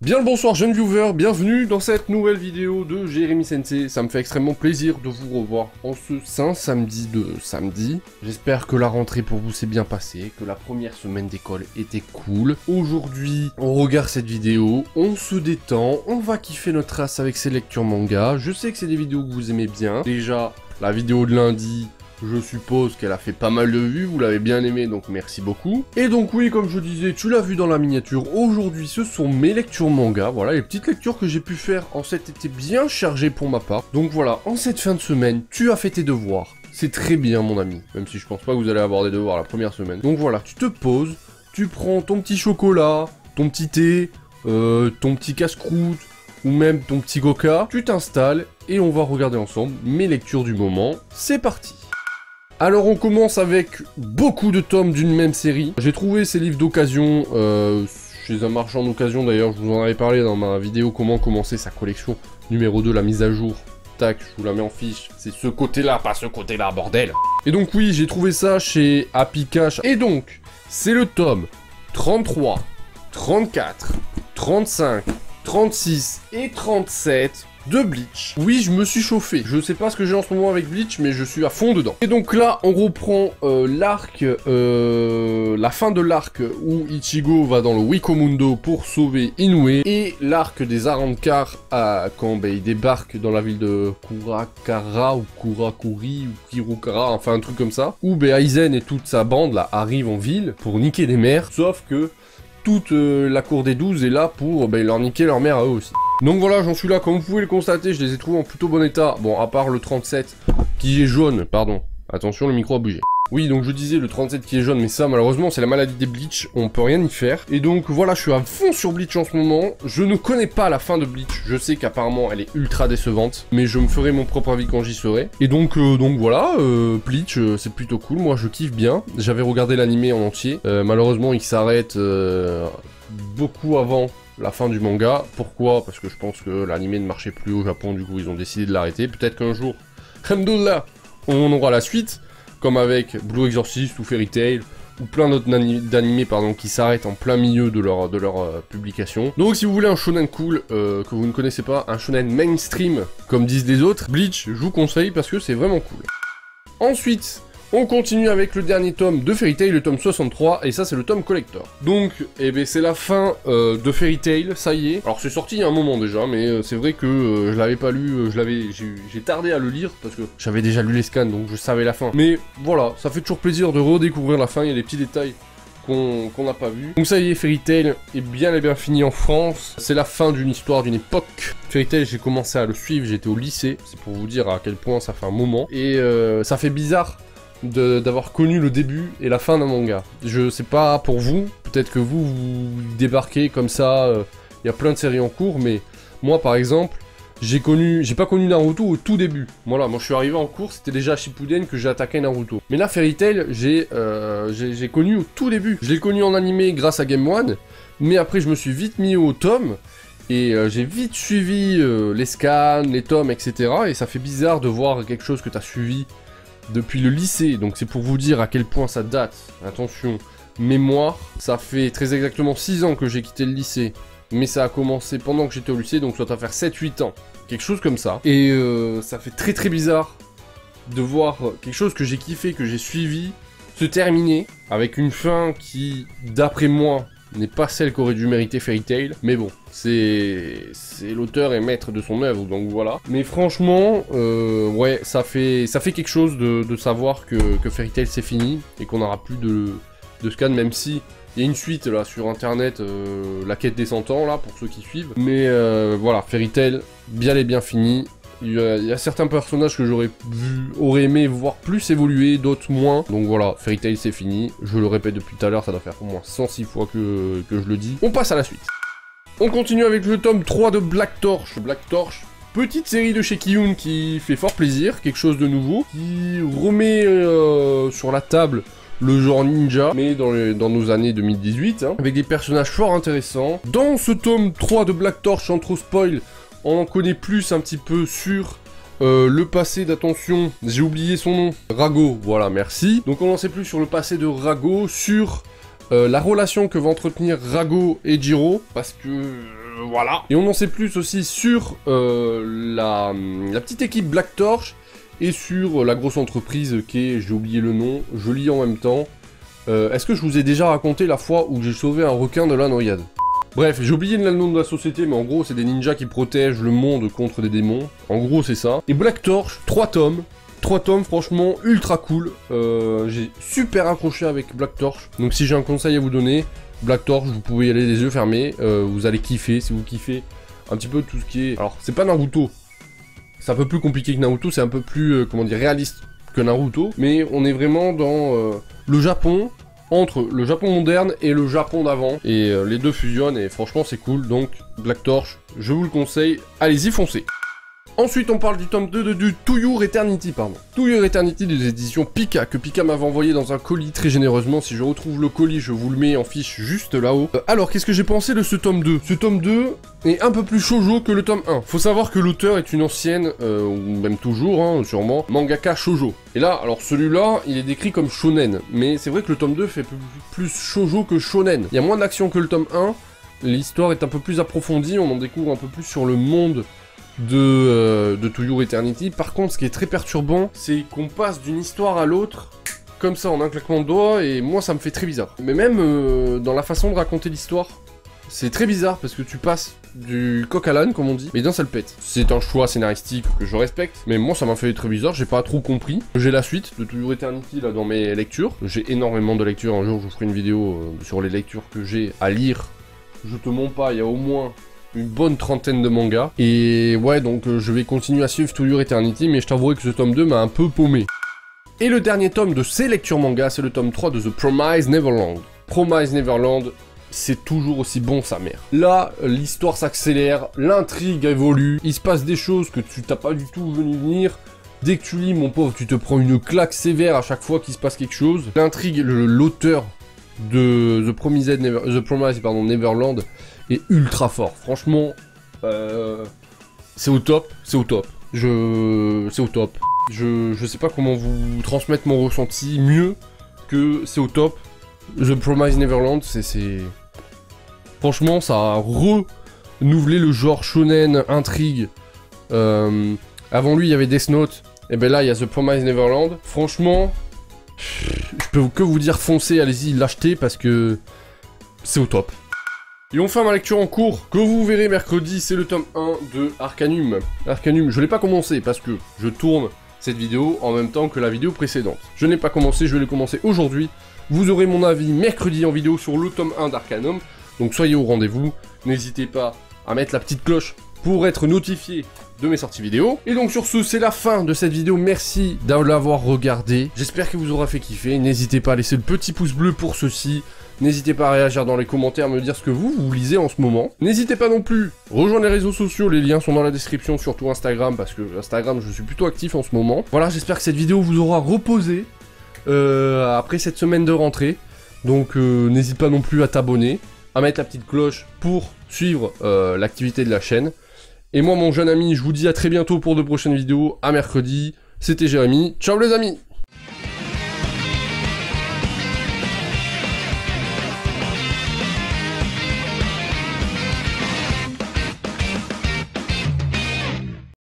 Bien le bonsoir jeunes viewers, bienvenue dans cette nouvelle vidéo de Jérémy Sensei. Ça me fait extrêmement plaisir de vous revoir en ce saint samedi de samedi. J'espère que la rentrée pour vous s'est bien passée, que la première semaine d'école était cool. Aujourd'hui, on regarde cette vidéo, on se détend, on va kiffer notre race avec ces lectures manga. Je sais que c'est des vidéos que vous aimez bien. Déjà, la vidéo de lundi... Je suppose qu'elle a fait pas mal de vues, vous l'avez bien aimé, donc merci beaucoup. Et donc oui, comme je disais, tu l'as vu dans la miniature, aujourd'hui ce sont mes lectures manga, voilà, les petites lectures que j'ai pu faire en cet été bien chargé pour ma part. Donc voilà, en cette fin de semaine, tu as fait tes devoirs, c'est très bien mon ami, même si je pense pas que vous allez avoir des devoirs la première semaine. Donc voilà, tu te poses, tu prends ton petit chocolat, ton petit thé, ton petit casse-croûte, ou même ton petit coca, tu t'installes, et on va regarder ensemble mes lectures du moment, c'est parti. Alors on commence avec beaucoup de tomes d'une même série. J'ai trouvé ces livres d'occasion chez un marchand d'occasion d'ailleurs, je vous en avais parlé dans ma vidéo comment commencer sa collection numéro 2, la mise à jour. Tac, je vous la mets en fiche. C'est ce côté-là, pas ce côté-là, bordel. Et donc oui, j'ai trouvé ça chez Happy Cash. Et donc, c'est le tome 33, 34, 35, 36 et 37... de Bleach. Oui, je me suis chauffé. Je sais pas ce que j'ai en ce moment avec Bleach, mais je suis à fond dedans. Et donc là, on reprend l'arc, la fin de l'arc où Ichigo va dans le Wikomundo pour sauver Inoue, et l'arc des Arrancar quand il débarque dans la ville de Kurakara, ou Kurakuri, ou Kirukara, enfin un truc comme ça, où Aizen et toute sa bande là arrivent en ville pour niquer des mères, sauf que toute la cour des 12 est là pour leur niquer leur mère à eux aussi. Donc voilà, j'en suis là, comme vous pouvez le constater, je les ai trouvés en plutôt bon état. Bon, à part le 37, qui est jaune, pardon. Attention, le micro a bougé. Oui, donc je disais le 37 qui est jaune, mais ça, malheureusement, c'est la maladie des Bleach, on peut rien y faire. Et donc voilà, je suis à fond sur Bleach en ce moment. Je ne connais pas la fin de Bleach, je sais qu'apparemment elle est ultra décevante, mais je me ferai mon propre avis quand j'y serai. Et donc voilà, Bleach, c'est plutôt cool, moi je kiffe bien. J'avais regardé l'animé en entier, malheureusement il s'arrête beaucoup avant la fin du manga. Pourquoi? Parce que je pense que l'anime ne marchait plus au Japon, du coup ils ont décidé de l'arrêter. Peut-être qu'un jour, alhamdoulilah, on aura la suite, comme avec Blue Exorcist ou Fairy Tail, ou plein d'autres d'animés qui s'arrêtent en plein milieu de leur publication. Donc si vous voulez un shonen cool, que vous ne connaissez pas, un shonen mainstream, comme disent les autres, Bleach, je vous conseille parce que c'est vraiment cool. Ensuite, on continue avec le dernier tome de Fairy Tail, le tome 63, et ça c'est le tome collector. Donc, c'est la fin de Fairy Tail, ça y est. Alors c'est sorti il y a un moment déjà, mais c'est vrai que je l'avais pas lu, j'ai tardé à le lire, parce que j'avais déjà lu les scans, donc je savais la fin. Mais voilà, ça fait toujours plaisir de redécouvrir la fin, il y a des petits détails qu'on n'a pas vu. Donc ça y est, Fairy Tail est bien et bien fini en France. C'est la fin d'une histoire, d'une époque. Fairy Tail, j'ai commencé à le suivre, j'étais au lycée, c'est pour vous dire à quel point ça fait un moment. Et ça fait bizarre d'avoir connu le début et la fin d'un manga. Je sais pas pour vous, peut-être que vous débarquez comme ça, y a plein de séries en cours, mais moi par exemple, j'ai pas connu Naruto au tout début. Voilà, moi je suis arrivé en cours, c'était déjà à Shippuden que j'ai attaqué Naruto. Mais là, Fairy Tail, j'ai connu au tout début. Je l'ai connu en animé grâce à Game One, mais après je me suis vite mis au tome, et j'ai vite suivi les scans, les tomes, etc. Et ça fait bizarre de voir quelque chose que t'as suivi depuis le lycée, donc c'est pour vous dire à quel point ça date. Attention, mémoire, ça fait très exactement 6 ans que j'ai quitté le lycée, mais ça a commencé pendant que j'étais au lycée, donc ça doit faire 7-8 ans, quelque chose comme ça. Et ça fait très très bizarre de voir quelque chose que j'ai kiffé, que j'ai suivi, se terminer, avec une fin qui, d'après moi, n'est pas celle qu'aurait dû mériter Fairy Tail, mais bon, c'est l'auteur et maître de son œuvre, donc voilà. Mais franchement, ouais, ça fait quelque chose de savoir que Fairy Tail c'est fini, et qu'on n'aura plus de scan, même si il y a une suite là sur internet, la quête des 100 ans là, pour ceux qui suivent. Mais voilà, Fairy Tail, bien et bien fini. Il y a certains personnages que j'aurais aimé voir plus évoluer, d'autres moins. Donc voilà, Fairy Tail c'est fini. Je le répète depuis tout à l'heure, ça doit faire au moins 106 fois que je le dis. On passe à la suite. On continue avec le tome 3 de Black Torch. Black Torch, petite série de chez Kiyun qui fait fort plaisir, quelque chose de nouveau, qui remet sur la table le genre ninja, mais dans nos années 2018, hein, avec des personnages fort intéressants. Dans ce tome 3 de Black Torch, sans trop spoil, on en connaît plus un petit peu sur le passé d'attention, j'ai oublié son nom, Rago, voilà, merci. Donc on en sait plus sur le passé de Rago, sur la relation que va entretenir Rago et Jiro, parce que voilà. Et on en sait plus aussi sur la petite équipe Black Torch et sur la grosse entreprise qui est, j'ai oublié le nom, je lis en même temps. Est-ce que je vous ai déjà raconté la fois où j'ai sauvé un requin de la noyade? Bref, j'ai oublié le nom de la société, mais en gros, c'est des ninjas qui protègent le monde contre des démons. En gros, c'est ça. Et Black Torch, 3 tomes. 3 tomes, franchement, ultra cool. J'ai super accroché avec Black Torch. Donc si j'ai un conseil à vous donner, Black Torch, vous pouvez y aller les yeux fermés. Vous allez kiffer, si vous kiffez un petit peu tout ce qui est... Alors, c'est pas Naruto. C'est un peu plus compliqué que Naruto, c'est un peu plus, comment dire, réaliste que Naruto. Mais on est vraiment dans le Japon, entre le Japon moderne et le Japon d'avant. Et les deux fusionnent et franchement, c'est cool. Donc, Black Torch, je vous le conseille. Allez-y, foncez. Ensuite, on parle du tome 2 du To Your Eternity, pardon. To Your Eternity des éditions Pika, que Pika m'avait envoyé dans un colis très généreusement. Si je retrouve le colis, je vous le mets en fiche juste là-haut. Alors, qu'est-ce que j'ai pensé de ce tome 2? Ce tome 2 est un peu plus shoujo que le tome 1. Faut savoir que l'auteur est une ancienne, ou même toujours, hein, sûrement, mangaka shoujo. Et là, alors celui-là, il est décrit comme shonen. Mais c'est vrai que le tome 2 fait plus shoujo que shonen. Il y a moins d'action que le tome 1. L'histoire est un peu plus approfondie, on en découvre un peu plus sur le monde de To Your Eternity. Par contre, ce qui est très perturbant, c'est qu'on passe d'une histoire à l'autre, comme ça, en un claquement de doigts, et moi, ça me fait très bizarre. Mais même dans la façon de raconter l'histoire, c'est très bizarre, parce que tu passes du coq à l'âne, comme on dit, mais d'un seul pet. C'est un choix scénaristique que je respecte, mais moi, ça m'a fait très bizarre, j'ai pas trop compris. J'ai la suite de To Your Eternity, là, dans mes lectures. J'ai énormément de lectures, un jour, je vous ferai une vidéo sur les lectures que j'ai à lire. Je te mens pas, il y a au moins une bonne trentaine de mangas. Et ouais, donc je vais continuer à suivre To Your Eternity, mais je t'avouerai que ce tome 2 m'a un peu paumé. Et le dernier tome de ces lectures manga, c'est le tome 3 de The Promised Neverland. Promised Neverland, c'est toujours aussi bon, sa mère. Là, l'histoire s'accélère, l'intrigue évolue, il se passe des choses que tu t'as pas du tout vu venir. Dès que tu lis, mon pauvre, tu te prends une claque sévère à chaque fois qu'il se passe quelque chose. L'intrigue, l'auteur de The Promised Neverland est ultra fort. Franchement, c'est au top, c'est au top. C'est au top. Je sais pas comment vous transmettre mon ressenti mieux que c'est au top. The Promised Neverland, c'est... Franchement, ça a renouvelé le genre shonen, intrigue. Avant lui, il y avait Death Note. Et ben là, il y a The Promised Neverland. Franchement, je peux que vous dire foncez, allez-y, l'achetez parce que c'est au top. Et enfin, ma lecture en cours, que vous verrez mercredi, c'est le tome 1 de Arcanum. Arcanum, je l'ai pas commencé parce que je tourne cette vidéo en même temps que la vidéo précédente. Je n'ai pas commencé, je vais le commencer aujourd'hui. Vous aurez mon avis mercredi en vidéo sur le tome 1 d'Arcanum. Donc soyez au rendez-vous. N'hésitez pas à mettre la petite cloche pour être notifié de mes sorties vidéo. Et donc sur ce, c'est la fin de cette vidéo. Merci de l'avoir regardé. J'espère que vous aura fait kiffer. N'hésitez pas à laisser le petit pouce bleu pour ceci. N'hésitez pas à réagir dans les commentaires, me dire ce que vous lisez en ce moment. N'hésitez pas non plus, rejoindre les réseaux sociaux, les liens sont dans la description, surtout Instagram, parce que Instagram, je suis plutôt actif en ce moment. Voilà, j'espère que cette vidéo vous aura reposé après cette semaine de rentrée. Donc n'hésite pas non plus à t'abonner, à mettre la petite cloche pour suivre l'activité de la chaîne. Et moi, mon jeune ami, je vous dis à très bientôt pour de prochaines vidéos, à mercredi. C'était Jérémy, ciao les amis!